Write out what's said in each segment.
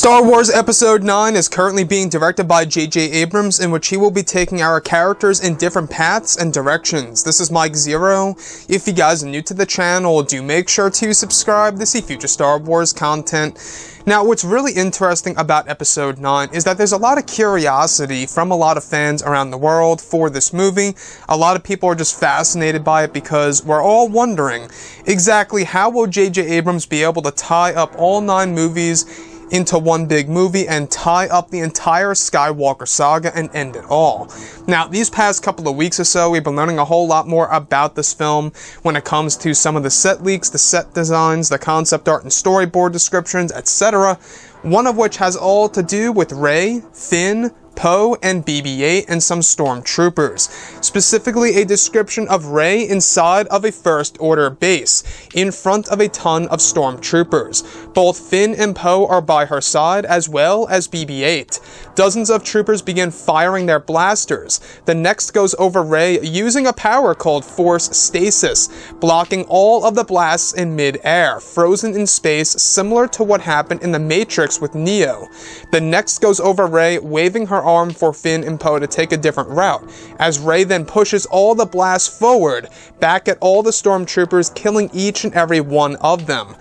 Star Wars Episode 9 is currently being directed by J.J. Abrams, in which he will be taking our characters in different paths and directions. This is Mike Zero. If you guys are new to the channel, do make sure to subscribe to see future Star Wars content. Now, what's really interesting about Episode 9 is that there's a lot of curiosity from a lot of fans around the world for this movie. A lot of people are just fascinated by it because we're all wondering exactly how will J.J. Abrams be able to tie up all 9 movies into one big movie and tie up the entire Skywalker saga and end it all. Now, these past couple of weeks or so, we've been learning a whole lot more about this film when it comes to some of the set leaks, the set designs, the concept art and storyboard descriptions, etc. One of which has all to do with Rey, Finn, Poe, and BB-8 and some stormtroopers. Specifically, a description of Rey inside of a First Order base, in front of a ton of stormtroopers. Both Finn and Poe are by her side, as well as BB-8. Dozens of troopers begin firing their blasters. The next goes over Rey using a power called Force Stasis, blocking all of the blasts in mid-air, frozen in space, similar to what happened in The Matrix with Neo. The next goes over Rey waving her arm for Finn and Poe to take a different route, as Rey then pushes all the blasts forward, back at all the stormtroopers, killing each and every one of them.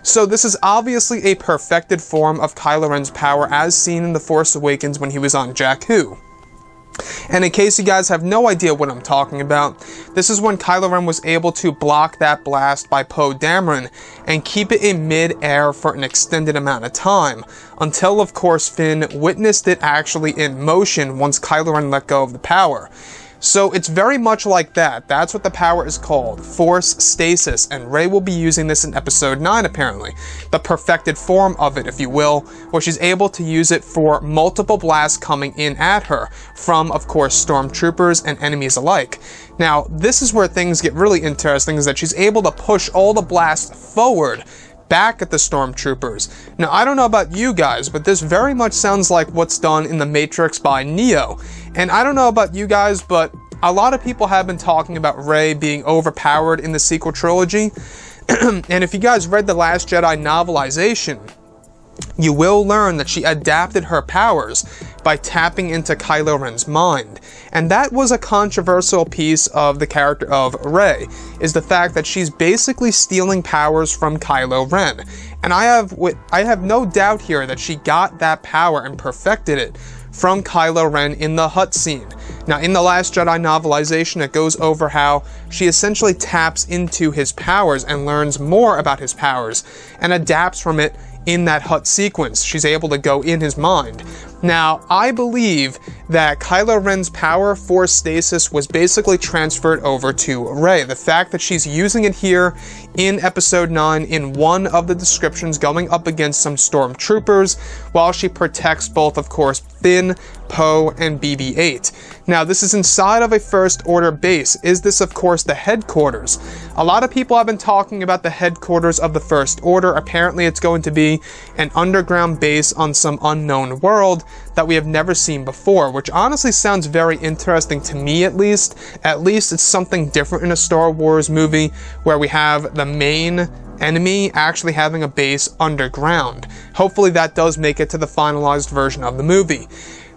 So this is obviously a perfected form of Kylo Ren's power as seen in The Force Awakens when he was on Jakku. And in case you guys have no idea what I'm talking about, this is when Kylo Ren was able to block that blast by Poe Dameron and keep it in mid-air for an extended amount of time, until of course Finn witnessed it actually in motion once Kylo Ren let go of the power. So it's very much like that. That's what the power is called, Force Stasis, and Rey will be using this in Episode 9 apparently. The perfected form of it, if you will, where she's able to use it for multiple blasts coming in at her, from of course stormtroopers and enemies alike. Now, this is where things get really interesting, is that she's able to push all the blasts forward, back at the stormtroopers. Now, I don't know about you guys, but this very much sounds like what's done in The Matrix by Neo. And I don't know about you guys, but a lot of people have been talking about Rey being overpowered in the sequel trilogy. And if you guys read The Last Jedi novelization, you will learn that she adapted her powers by tapping into Kylo Ren's mind. And that was a controversial piece of the character of Rey, is the fact that she's basically stealing powers from Kylo Ren. And I have no doubt here that she got that power and perfected it from Kylo Ren in the Hutt scene. Now, in The Last Jedi novelization, it goes over how she essentially taps into his powers and learns more about his powers and adapts from it in that Hutt sequence. She's able to go in his mind. Now, I believe that Kylo Ren's power, Force Stasis, was basically transferred over to Rey. The fact that she's using it here in Episode 9 in one of the descriptions going up against some stormtroopers, while she protects both, of course, Finn, Poe, and BB-8. Now, this is inside of a First Order base. Is this, of course, the headquarters? A lot of people have been talking about the headquarters of the First Order. Apparently, it's going to be an underground base on some unknown world that we have never seen before, which honestly sounds very interesting to me at least. At least it's something different in a Star Wars movie where we have the main enemy actually having a base underground. Hopefully that does make it to the finalized version of the movie.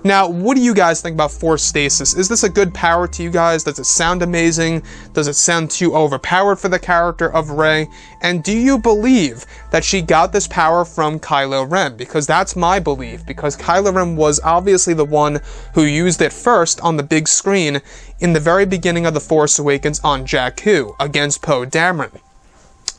Now, what do you guys think about Force Stasis? Is this a good power to you guys? Does it sound amazing? Does it sound too overpowered for the character of Rey? And do you believe that she got this power from Kylo Ren? Because that's my belief, because Kylo Ren was obviously the one who used it first on the big screen in the very beginning of The Force Awakens on Jakku against Poe Dameron.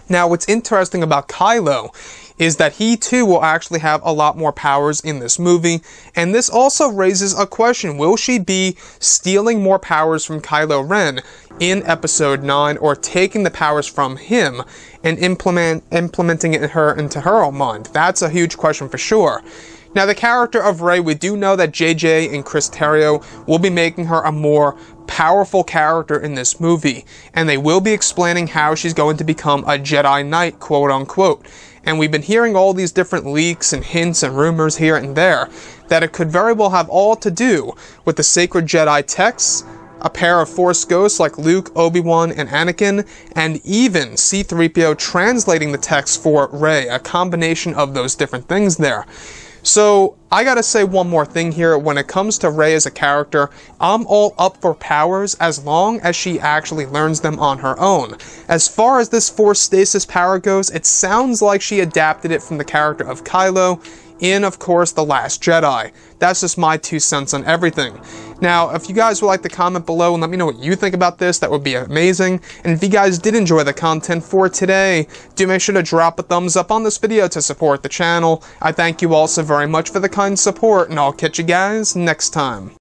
Now, what's interesting about Kylo is that he too will actually have a lot more powers in this movie, and this also raises a question: will she be stealing more powers from Kylo Ren in Episode 9, or taking the powers from him and implementing it into her own mind? That's a huge question for sure. Now, the character of Rey, we do know that JJ and Chris Terrio will be making her a more powerful character in this movie, and they will be explaining how she's going to become a Jedi Knight, quote unquote. And we've been hearing all these different leaks and hints and rumors here and there that it could very well have all to do with the sacred Jedi texts, a pair of Force ghosts like Luke, Obi-Wan, and Anakin, and even C-3PO translating the text for Rey, a combination of those different things there. So, I gotta say one more thing here. When it comes to Rey as a character, I'm all up for powers as long as she actually learns them on her own. As far as this Force Stasis power goes, it sounds like she adapted it from the character of KYLO in, of course, The Last Jedi. That's just my 2 cents on everything. Now, if you guys would like to comment below and let me know what you think about this, that would be amazing. And if you guys did enjoy the content for today, do make sure to drop a thumbs up on this video to support the channel. I thank you all so very much for the kind support, and I'll catch you guys next time.